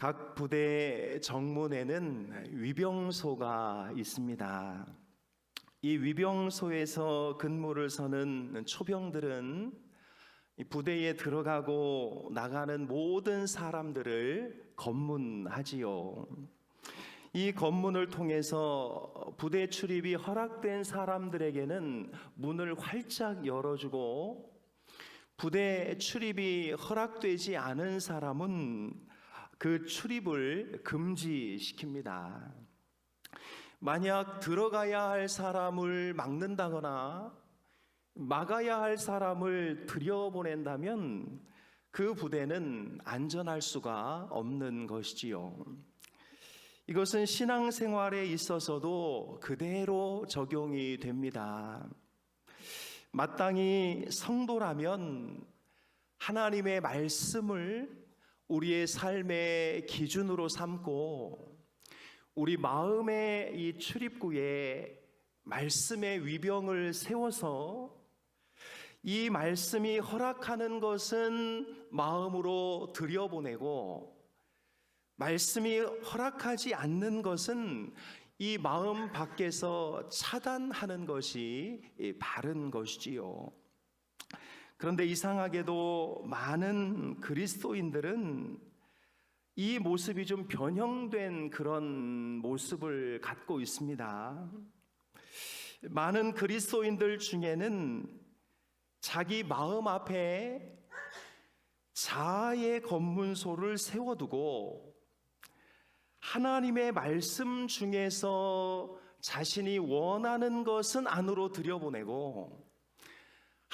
각 부대 정문에는 위병소가 있습니다. 이 위병소에서 근무를 서는 초병들은 이 부대에 들어가고 나가는 모든 사람들을 검문하지요. 이 검문을 통해서 부대 출입이 허락된 사람들에게는 문을 활짝 열어주고, 부대 출입이 허락되지 않은 사람은 그 출입을 금지시킵니다. 만약 들어가야 할 사람을 막는다거나 막아야 할 사람을 들여보낸다면 그 부대는 안전할 수가 없는 것이지요. 이것은 신앙생활에 있어서도 그대로 적용이 됩니다. 마땅히 성도라면 하나님의 말씀을 우리의 삶의 기준으로 삼고, 우리 마음의 이 출입구에 말씀의 위병을 세워서 이 말씀이 허락하는 것은 마음으로 들여보내고, 말씀이 허락하지 않는 것은 이 마음 밖에서 차단하는 것이 바른 것이지요. 그런데 이상하게도 많은 그리스도인들은 이 모습이 좀 변형된 그런 모습을 갖고 있습니다. 많은 그리스도인들 중에는 자기 마음 앞에 자아의 검문소를 세워두고 하나님의 말씀 중에서 자신이 원하는 것은 안으로 들여보내고,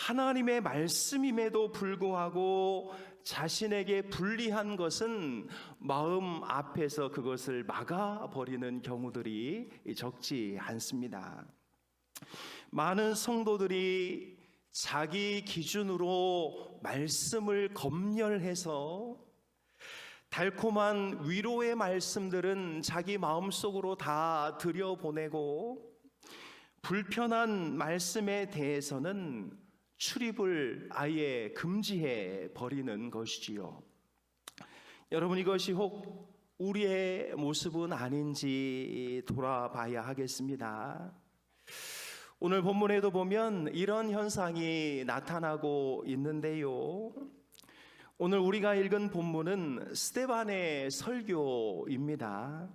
하나님의 말씀임에도 불구하고 자신에게 불리한 것은 마음 앞에서 그것을 막아버리는 경우들이 적지 않습니다. 많은 성도들이 자기 기준으로 말씀을 검열해서 달콤한 위로의 말씀들은 자기 마음속으로 다 들여보내고, 불편한 말씀에 대해서는 출입을 아예 금지해 버리는 것이지요. 여러분, 이것이 혹 우리의 모습은 아닌지 돌아봐야 하겠습니다. 오늘 본문에도 보면 이런 현상이 나타나고 있는데요. 오늘 우리가 읽은 본문은 스데반의 설교입니다.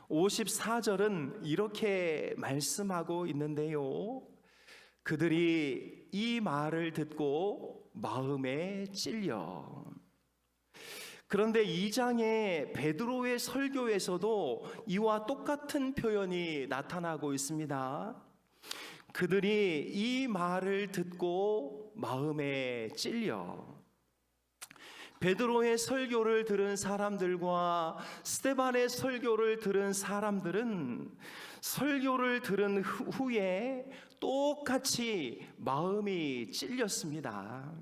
54절은 이렇게 말씀하고 있는데요. 그들이 이 말을 듣고 마음에 찔려. 그런데 2장의 베드로의 설교에서도 이와 똑같은 표현이 나타나고 있습니다. 그들이 이 말을 듣고 마음에 찔려. 베드로의 설교를 들은 사람들과 스데반의 설교를 들은 사람들은 설교를 들은 후에 똑같이 마음이 찔렸습니다.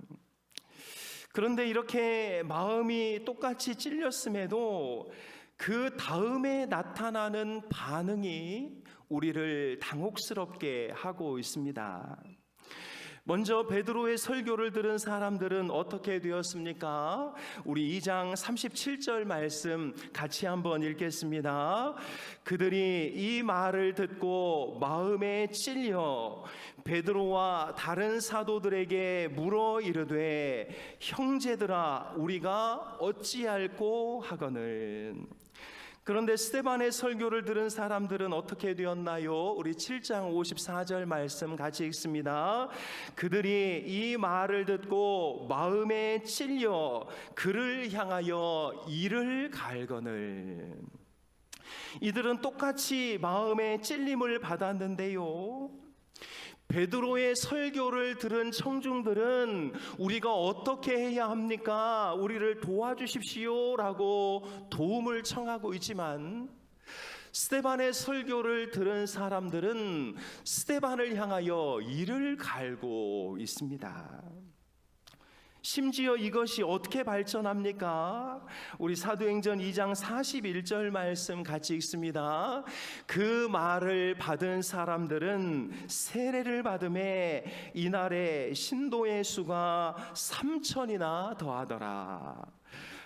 그런데 이렇게 마음이 똑같이 찔렸음에도 그 다음에 나타나는 반응이 우리를 당혹스럽게 하고 있습니다. 먼저 베드로의 설교를 들은 사람들은 어떻게 되었습니까? 우리 2장 37절 말씀 같이 한번 읽겠습니다. 그들이 이 말을 듣고 마음에 찔려 베드로와 다른 사도들에게 물어 이르되, 형제들아, 우리가 어찌할꼬 하거늘. 그런데 스데반의 설교를 들은 사람들은 어떻게 되었나요? 우리 7장 54절 말씀 같이 읽습니다. 그들이 이 말을 듣고 마음에 찔려 그를 향하여 이를 갈거늘. 이들은 똑같이 마음에 찔림을 받았는데요, 베드로의 설교를 들은 청중들은 우리가 어떻게 해야 합니까? 우리를 도와주십시오 라고 도움을 청하고 있지만, 스데반의 설교를 들은 사람들은 스데반을 향하여 이를 갈고 있습니다. 심지어 이것이 어떻게 발전합니까? 우리 사도행전 2장 41절 말씀 같이 읽습니다. 그 말을 받은 사람들은 세례를 받음에 이날에 신도의 수가 3,000이나 더하더라.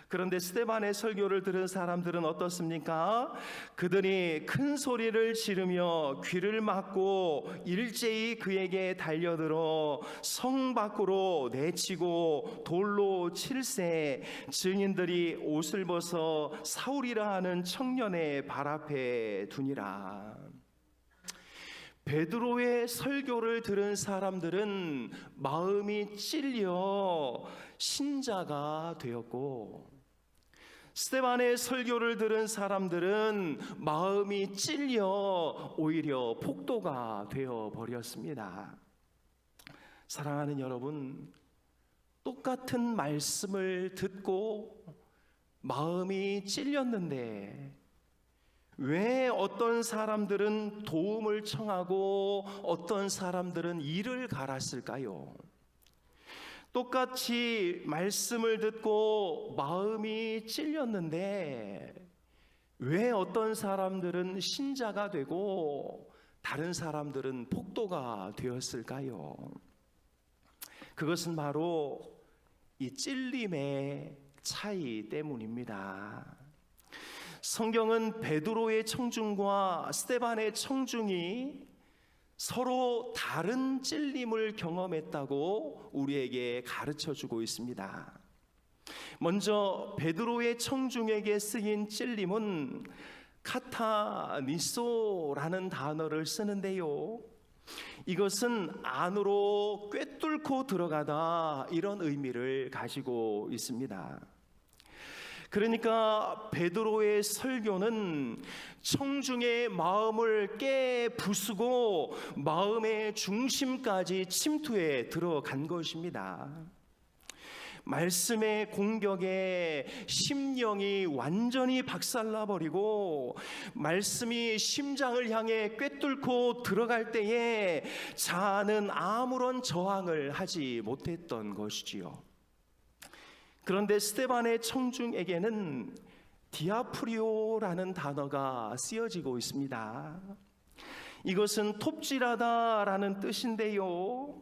그런데 스데반의 설교를 들은 사람들은 어떻습니까? 그들이 큰 소리를 지르며 귀를 막고 일제히 그에게 달려들어 성 밖으로 내치고 돌로 칠세, 증인들이 옷을 벗어 사울이라 하는 청년의 발 앞에 두니라. 베드로의 설교를 들은 사람들은 마음이 찔려 신자가 되었고, 스데반의 설교를 들은 사람들은 마음이 찔려 오히려 폭도가 되어 버렸습니다. 사랑하는 여러분, 똑같은 말씀을 듣고 마음이 찔렸는데 왜 어떤 사람들은 도움을 청하고 어떤 사람들은 이를 갈았을까요? 똑같이 말씀을 듣고 마음이 찔렸는데 왜 어떤 사람들은 신자가 되고 다른 사람들은 폭도가 되었을까요? 그것은 바로 이 찔림의 차이 때문입니다. 성경은 베드로의 청중과 스데반의 청중이 서로 다른 찔림을 경험했다고 우리에게 가르쳐주고 있습니다. 먼저 베드로의 청중에게 쓰인 찔림은 카타니소라는 단어를 쓰는데요, 이것은 안으로 꿰뚫고 들어가다, 이런 의미를 가지고 있습니다. 그러니까 베드로의 설교는 청중의 마음을 깨 부수고 마음의 중심까지 침투해 들어간 것입니다. 말씀의 공격에 심령이 완전히 박살나버리고 말씀이 심장을 향해 꿰뚫고 들어갈 때에 자아는 아무런 저항을 하지 못했던 것이지요. 그런데 스데반의 청중에게는 디아프리오라는 단어가 쓰여지고 있습니다. 이것은 톱질하다라는 뜻인데요,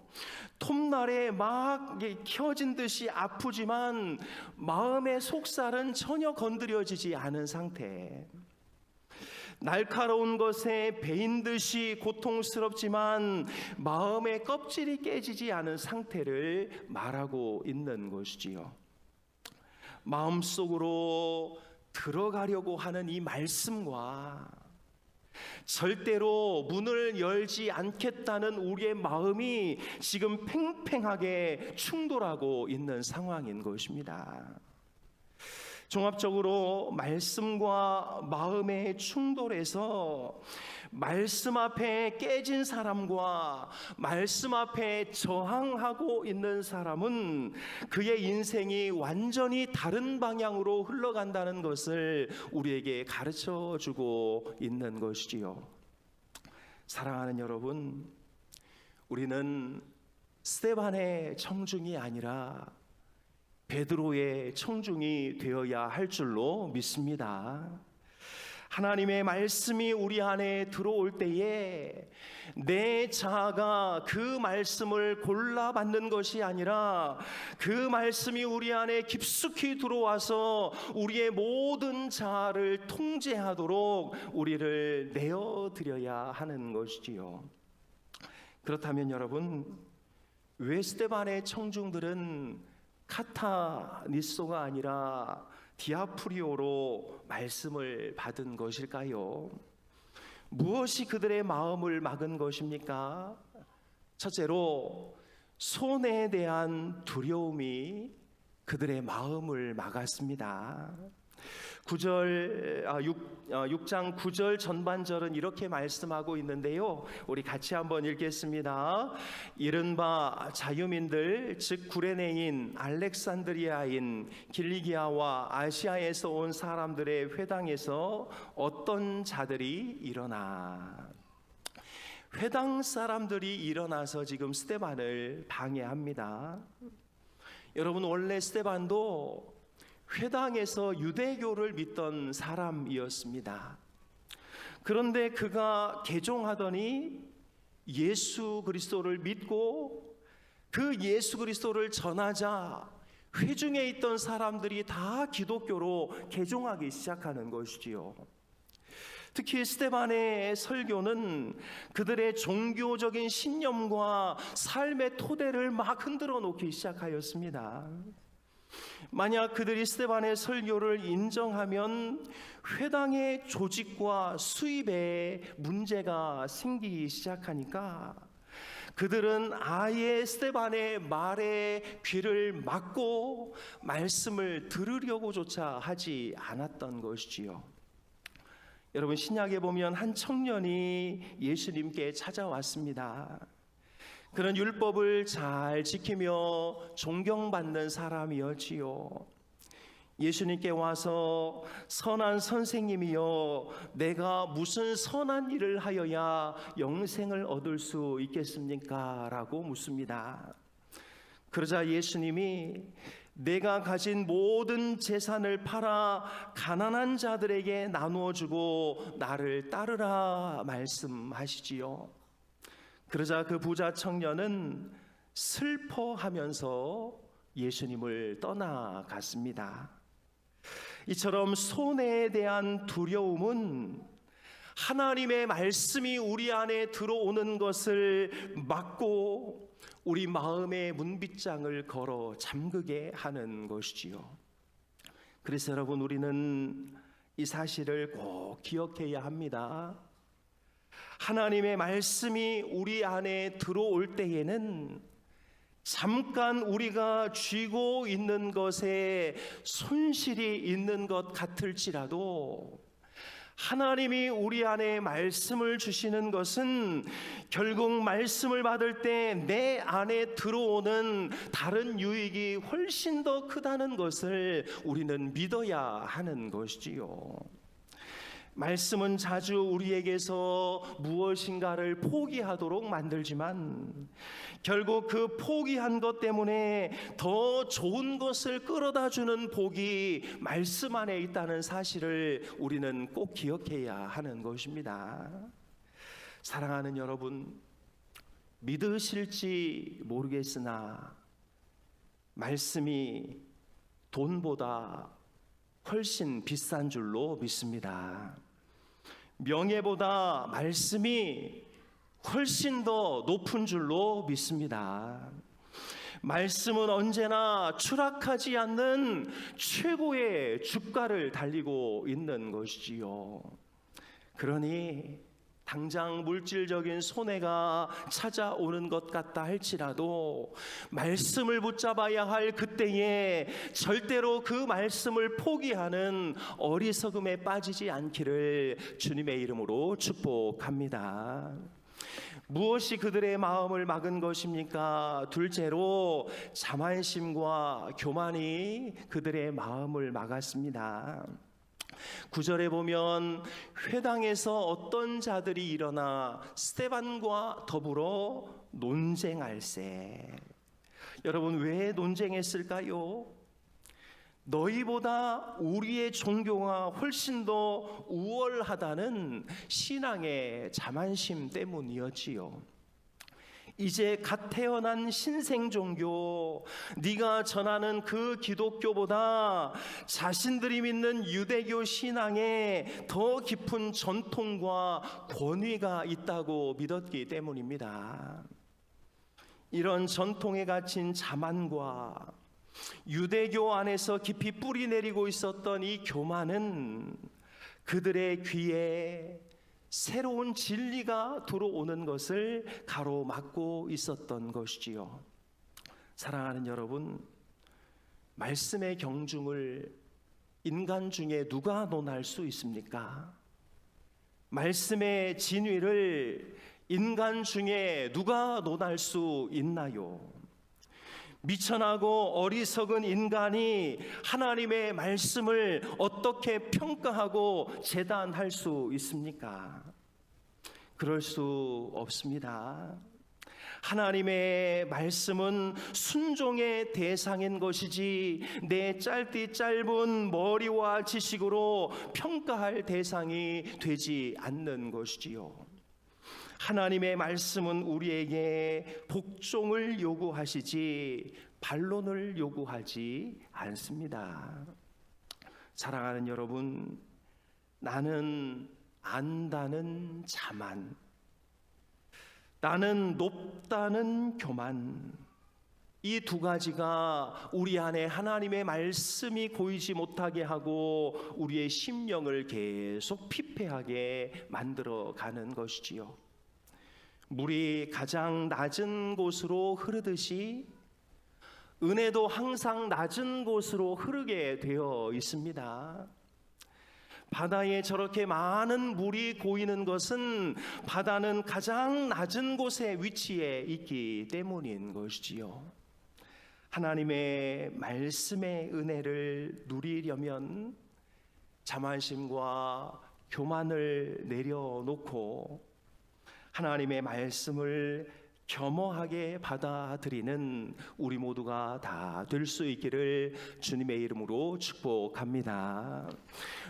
톱날에 막 켜진 듯이 아프지만 마음의 속살은 전혀 건드려지지 않은 상태, 날카로운 것에 베인 듯이 고통스럽지만 마음의 껍질이 깨지지 않은 상태를 말하고 있는 것이지요. 마음속으로 들어가려고 하는 이 말씀과 절대로 문을 열지 않겠다는 우리의 마음이 지금 팽팽하게 충돌하고 있는 상황인 것입니다. 종합적으로 말씀과 마음의 충돌에서 말씀 앞에 깨진 사람과 말씀 앞에 저항하고 있는 사람은 그의 인생이 완전히 다른 방향으로 흘러간다는 것을 우리에게 가르쳐 주고 있는 것이지요. 사랑하는 여러분, 우리는 스데반의 청중이 아니라 베드로의 청중이 되어야 할 줄로 믿습니다. 하나님의 말씀이 우리 안에 들어올 때에 내 자아가 그 말씀을 골라받는 것이 아니라 그 말씀이 우리 안에 깊숙이 들어와서 우리의 모든 자아를 통제하도록 우리를 내어드려야 하는 것이지요. 그렇다면 여러분, 왜 스데반의 청중들은 카타니소가 아니라 디아프리오로 말씀을 받은 것일까요? 무엇이 그들의 마음을 막은 것입니까? 첫째로 손해에 대한 두려움이 그들의 마음을 막았습니다. 6장 9절 전반절은 이렇게 말씀하고 있는데요, 우리 같이 한번 읽겠습니다. 이른바 자유민들, 즉 구레네인, 알렉산드리아인, 길리기아와 아시아에서 온 사람들의 회당에서 어떤 자들이 일어나, 회당 사람들이 일어나서 지금 스데반을 방해합니다. 여러분, 원래 스데반도 회당에서 유대교를 믿던 사람이었습니다. 그런데 그가 개종하더니 예수 그리스도를 믿고 그 예수 그리스도를 전하자 회중에 있던 사람들이 다 기독교로 개종하기 시작하는 것이지요. 특히 스데반의 설교는 그들의 종교적인 신념과 삶의 토대를 막 흔들어 놓기 시작하였습니다. 만약 그들이 스데반의 설교를 인정하면 회당의 조직과 수입에 문제가 생기기 시작하니까 그들은 아예 스데반의 말에 귀를 막고 말씀을 들으려고조차 하지 않았던 것이지요. 여러분, 신약에 보면 한 청년이 예수님께 찾아왔습니다. 그는 율법을 잘 지키며 존경받는 사람이었지요. 예수님께 와서 선한 선생님이여, 내가 무슨 선한 일을 하여야 영생을 얻을 수 있겠습니까? 라고 묻습니다. 그러자 예수님이 내가 가진 모든 재산을 팔아 가난한 자들에게 나누어 주고 나를 따르라 말씀하시지요. 그러자 그 부자 청년은 슬퍼하면서 예수님을 떠나갔습니다. 이처럼 손해에 대한 두려움은 하나님의 말씀이 우리 안에 들어오는 것을 막고 우리 마음의 문빗장을 걸어 잠그게 하는 것이지요. 그래서 여러분, 우리는 이 사실을 꼭 기억해야 합니다. 하나님의 말씀이 우리 안에 들어올 때에는 잠깐 우리가 쥐고 있는 것에 손실이 있는 것 같을지라도 하나님이 우리 안에 말씀을 주시는 것은 결국 말씀을 받을 때 내 안에 들어오는 다른 유익이 훨씬 더 크다는 것을 우리는 믿어야 하는 것이지요. 말씀은 자주 우리에게서 무엇인가를 포기하도록 만들지만 결국 그 포기한 것 때문에 더 좋은 것을 끌어다 주는 복이 말씀 안에 있다는 사실을 우리는 꼭 기억해야 하는 것입니다. 사랑하는 여러분, 믿으실지 모르겠으나 말씀이 돈보다 훨씬 비싼 줄로 믿습니다. 명예보다 말씀이 훨씬 더 높은 줄로 믿습니다. 말씀은 언제나 추락하지 않는 최고의 주가를 달리고 있는 것이지요. 그러니 당장 물질적인 손해가 찾아오는 것 같다 할지라도 말씀을 붙잡아야 할 그때에 절대로 그 말씀을 포기하는 어리석음에 빠지지 않기를 주님의 이름으로 축복합니다. 무엇이 그들의 마음을 막은 것입니까? 둘째로 자만심과 교만이 그들의 마음을 막았습니다. 9절에 보면 회당에서 어떤 자들이 일어나 스데반과 더불어 논쟁할세. 여러분, 왜 논쟁했을까요? 너희보다 우리의 종교가 훨씬 더 우월하다는 신앙의 자만심 때문이었지요. 이제 갓 태어난 신생 종교, 네가 전하는 그 기독교보다 자신들이 믿는 유대교 신앙에 더 깊은 전통과 권위가 있다고 믿었기 때문입니다. 이런 전통에 갇힌 자만과 유대교 안에서 깊이 뿌리 내리고 있었던 이 교만은 그들의 귀에 새로운 진리가 들어오는 것을 가로막고 있었던 것이지요. 사랑하는 여러분, 말씀의 경중을 인간 중에 누가 논할 수 있습니까? 말씀의 진위를 인간 중에 누가 논할 수 있나요? 미천하고 어리석은 인간이 하나님의 말씀을 어떻게 평가하고 재단할 수 있습니까? 그럴 수 없습니다. 하나님의 말씀은 순종의 대상인 것이지 내 짧은 머리와 지식으로 평가할 대상이 되지 않는 것이지요. 하나님의 말씀은 우리에게 복종을 요구하시지 반론을 요구하지 않습니다. 사랑하는 여러분, 나는 안다는 자만, 나는 높다는 교만, 이 두 가지가 우리 안에 하나님의 말씀이 고이지 못하게 하고 우리의 심령을 계속 피폐하게 만들어가는 것이지요. 물이 가장 낮은 곳으로 흐르듯이 은혜도 항상 낮은 곳으로 흐르게 되어 있습니다. 바다에 저렇게 많은 물이 고이는 것은 바다는 가장 낮은 곳에 위치해 있기 때문인 것이지요. 하나님의 말씀의 은혜를 누리려면 자만심과 교만을 내려놓고 하나님의 말씀을 겸허하게 받아들이는 우리 모두가 다 될 수 있기를 주님의 이름으로 축복합니다.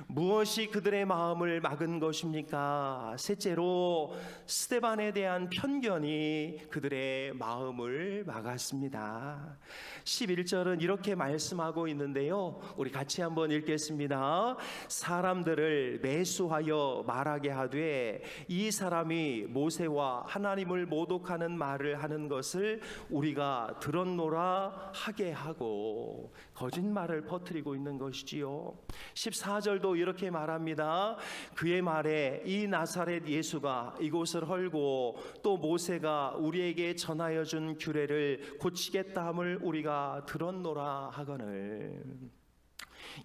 무엇이 그들의 마음을 막은 것입니까? 셋째로 스데반에 대한 편견이 그들의 마음을 막았습니다. 11절은 이렇게 말씀하고 있는데요, 우리 같이 한번 읽겠습니다. 사람들을 매수하여 말하게 하되 이 사람이 모세와 하나님을 모독하는 말을 하는 것을 우리가 들었노라 하게 하고 거짓말을 퍼뜨리고 있는 것이지요. 14절도 이렇게 말합니다. 그의 말에 이 나사렛 예수가 이곳을 헐고 또 모세가 우리에게 전하여 준 규례를 고치겠다 함을 우리가 들었노라 하거늘.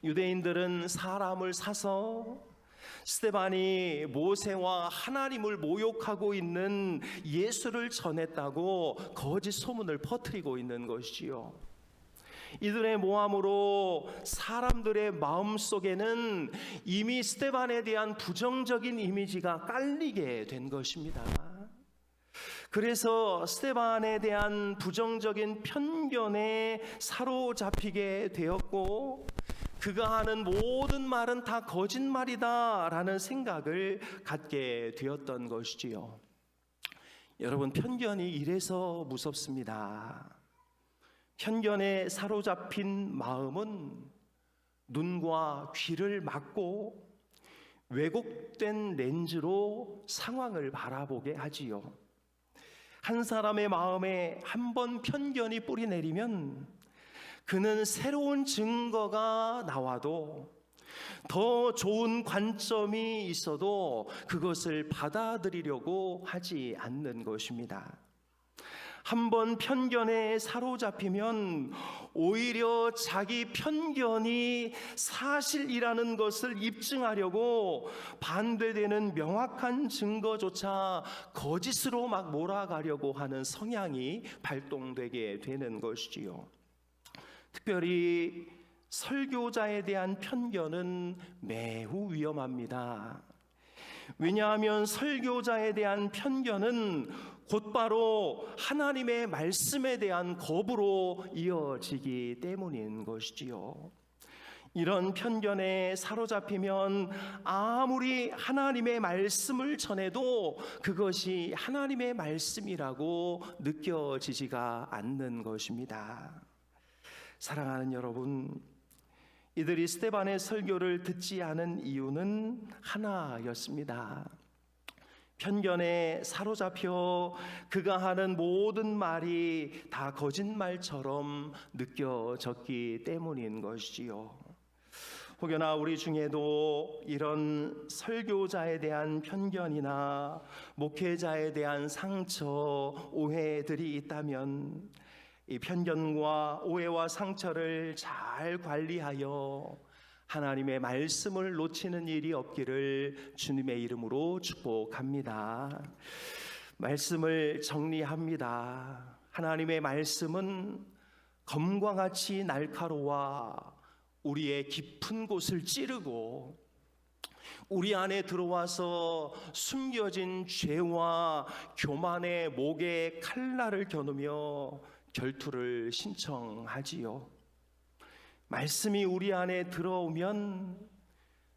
유대인들은 사람을 사서 스데반이 모세와 하나님을 모욕하고 있는 예수를 전했다고 거짓 소문을 퍼뜨리고 있는 것이지요. 이들의 모함으로 사람들의 마음속에는 이미 스데반에 대한 부정적인 이미지가 깔리게 된 것입니다. 그래서 스데반에 대한 부정적인 편견에 사로잡히게 되었고 그가 하는 모든 말은 다 거짓말이다 라는 생각을 갖게 되었던 것이지요. 여러분, 편견이 이래서 무섭습니다. 편견에 사로잡힌 마음은 눈과 귀를 막고 왜곡된 렌즈로 상황을 바라보게 하지요. 한 사람의 마음에 한 번 편견이 뿌리 내리면 그는 새로운 증거가 나와도 더 좋은 관점이 있어도 그것을 받아들이려고 하지 않는 것입니다. 한번 편견에 사로잡히면 오히려 자기 편견이 사실이라는 것을 입증하려고 반대되는 명확한 증거조차 거짓으로 막 몰아가려고 하는 성향이 발동되게 되는 것이지요. 특별히 설교자에 대한 편견은 매우 위험합니다. 왜냐하면 설교자에 대한 편견은 곧바로 하나님의 말씀에 대한 거부로 이어지기 때문인 것이지요. 이런 편견에 사로잡히면 아무리 하나님의 말씀을 전해도 그것이 하나님의 말씀이라고 느껴지지가 않는 것입니다. 사랑하는 여러분, 이들이 스데반의 설교를 듣지 않은 이유는 하나였습니다. 편견에 사로잡혀 그가 하는 모든 말이 다 거짓말처럼 느껴졌기 때문인 것이지요. 혹여나 우리 중에도 이런 설교자에 대한 편견이나 목회자에 대한 상처, 오해들이 있다면 이 편견과 오해와 상처를 잘 관리하여 하나님의 말씀을 놓치는 일이 없기를 주님의 이름으로 축복합니다. 말씀을 정리합니다. 하나님의 말씀은 검과 같이 날카로워 우리의 깊은 곳을 찌르고 우리 안에 들어와서 숨겨진 죄와 교만의 목에 칼날을 겨누며 결투를 신청하지요. 말씀이 우리 안에 들어오면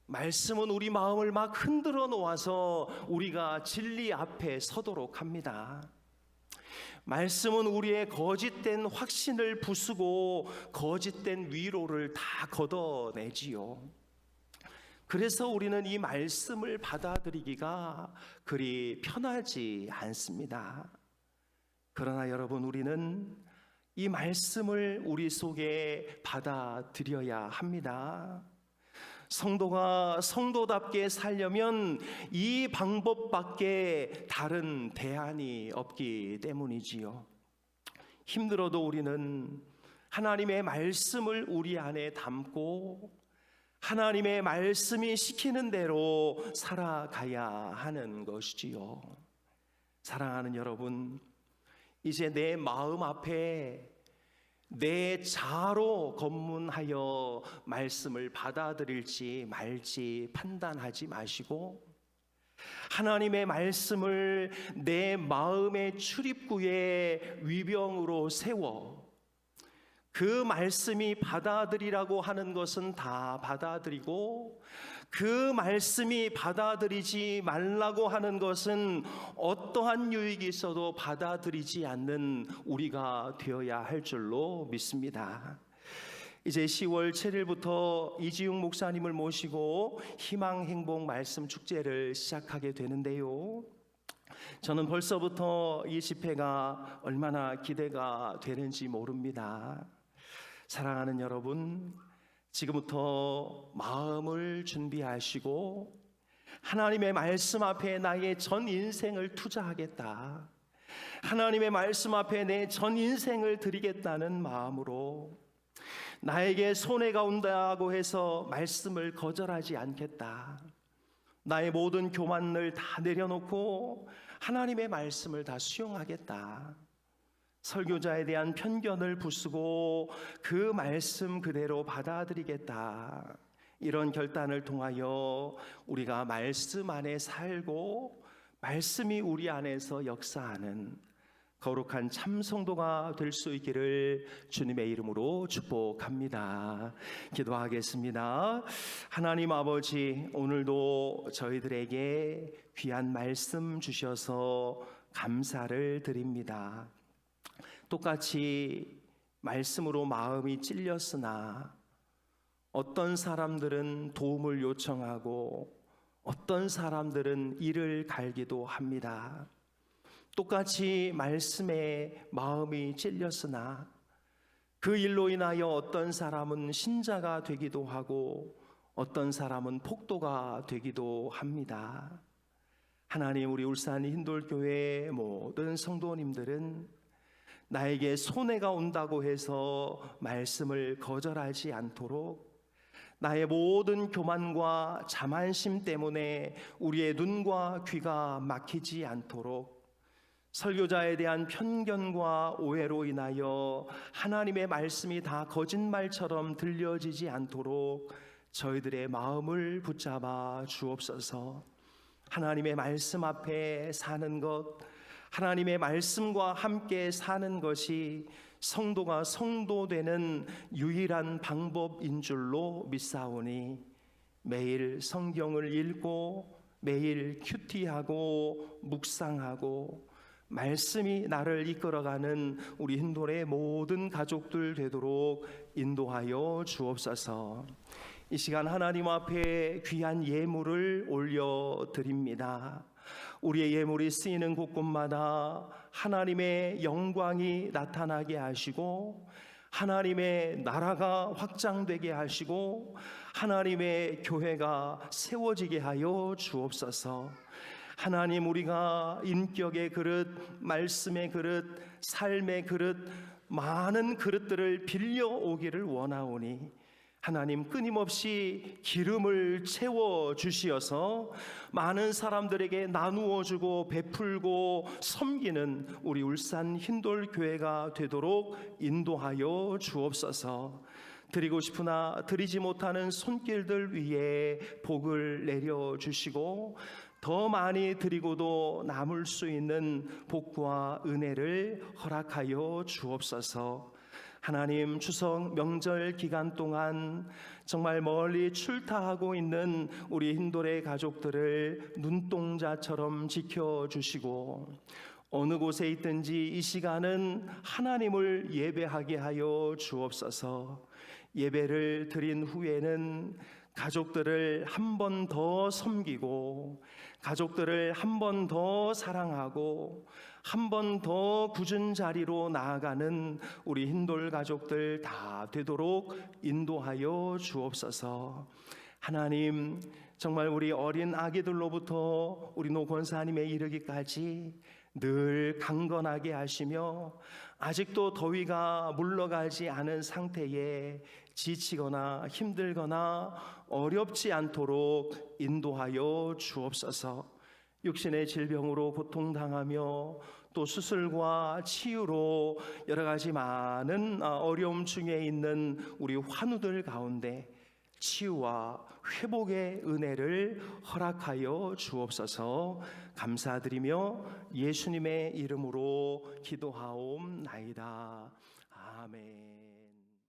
말씀은 우리 마음을 막 흔들어 놓아서 우리가 진리 앞에 서도록 합니다. 말씀은 우리의 거짓된 확신을 부수고 거짓된 위로를 다 걷어내지요. 그래서 우리는 이 말씀을 받아들이기가 그리 편하지 않습니다. 그러나 여러분, 우리는 이 말씀을 우리 속에 받아들여야 합니다. 성도가 성도답게 살려면 이 방법밖에 다른 대안이 없기 때문이지요. 힘들어도 우리는 하나님의 말씀을 우리 안에 담고 하나님의 말씀이 시키는 대로 살아가야 하는 것이지요. 사랑하는 여러분, 이제 내 마음 앞에 내 자로 검문하여 말씀을 받아들일지 말지 판단하지 마시고 하나님의 말씀을 내 마음의 출입구에 위병으로 세워 그 말씀이 받아들이라고 하는 것은 다 받아들이고 그 말씀이 받아들이지 말라고 하는 것은 어떠한 유익이 있어도 받아들이지 않는 우리가 되어야 할 줄로 믿습니다. 이제 10월 7일부터 이지웅 목사님을 모시고 희망행복 말씀 축제를 시작하게 되는데요. 저는 벌써부터 이 집회가 얼마나 기대가 되는지 모릅니다. 사랑하는 여러분, 지금부터 마음을 준비하시고 하나님의 말씀 앞에 나의 전 인생을 투자하겠다, 하나님의 말씀 앞에 내 전 인생을 드리겠다는 마음으로 나에게 손해가 온다고 해서 말씀을 거절하지 않겠다, 나의 모든 교만을 다 내려놓고 하나님의 말씀을 다 수용하겠다, 설교자에 대한 편견을 부수고 그 말씀 그대로 받아들이겠다, 이런 결단을 통하여 우리가 말씀 안에 살고 말씀이 우리 안에서 역사하는 거룩한 참성도가 될 수 있기를 주님의 이름으로 축복합니다. 기도하겠습니다. 하나님 아버지, 오늘도 저희들에게 귀한 말씀 주셔서 감사를 드립니다. 똑같이 말씀으로 마음이 찔렸으나 어떤 사람들은 도움을 요청하고 어떤 사람들은 이를 갈기도 합니다. 똑같이 말씀에 마음이 찔렸으나 그 일로 인하여 어떤 사람은 신자가 되기도 하고 어떤 사람은 폭도가 되기도 합니다. 하나님, 우리 울산 흰돌교회 모든 성도님들은 나에게 손해가 온다고 해서 말씀을 거절하지 않도록, 나의 모든 교만과 자만심 때문에 우리의 눈과 귀가 막히지 않도록, 설교자에 대한 편견과 오해로 인하여 하나님의 말씀이 다 거짓말처럼 들려지지 않도록 저희들의 마음을 붙잡아 주옵소서. 하나님의 말씀 앞에 사는 것, 하나님의 말씀과 함께 사는 것이 성도가 성도되는 유일한 방법인 줄로 믿사오니 매일 성경을 읽고 매일 큐티하고 묵상하고 말씀이 나를 이끌어가는 우리 흰돌의 모든 가족들 되도록 인도하여 주옵소서. 이 시간 하나님 앞에 귀한 예물을 올려드립니다. 우리의 예물이 쓰이는 곳곳마다 하나님의 영광이 나타나게 하시고 하나님의 나라가 확장되게 하시고 하나님의 교회가 세워지게 하여 주옵소서. 하나님, 우리가 인격의 그릇, 말씀의 그릇, 삶의 그릇, 많은 그릇들을 빌려오기를 원하오니 하나님, 끊임없이 기름을 채워 주시어서 많은 사람들에게 나누어 주고 베풀고 섬기는 우리 울산 흰돌교회가 되도록 인도하여 주옵소서. 드리고 싶으나 드리지 못하는 손길들 위에 복을 내려 주시고 더 많이 드리고도 남을 수 있는 복과 은혜를 허락하여 주옵소서. 하나님, 추석 명절 기간 동안 정말 멀리 출타하고 있는 우리 흰돌의 가족들을 눈동자처럼 지켜주시고 어느 곳에 있든지 이 시간은 하나님을 예배하게 하여 주옵소서. 예배를 드린 후에는 가족들을 한 번 더 섬기고, 가족들을 한 번 더 사랑하고, 한 번 더 굳은 자리로 나아가는 우리 힌돌 가족들 다 되도록 인도하여 주옵소서. 하나님, 정말 우리 어린 아기들로부터 우리 노 권사님에 이르기까지 늘 강건하게 하시며, 아직도 더위가 물러가지 않은 상태에 지치거나 힘들거나 어렵지 않도록 인도하여 주옵소서. 육신의 질병으로 고통당하며 또 수술과 치유로 여러 가지 많은 어려움 중에 있는 우리 환우들 가운데 치유와 회복의 은혜를 허락하여 주옵소서. 감사드리며 예수님의 이름으로 기도하옵나이다. 아멘.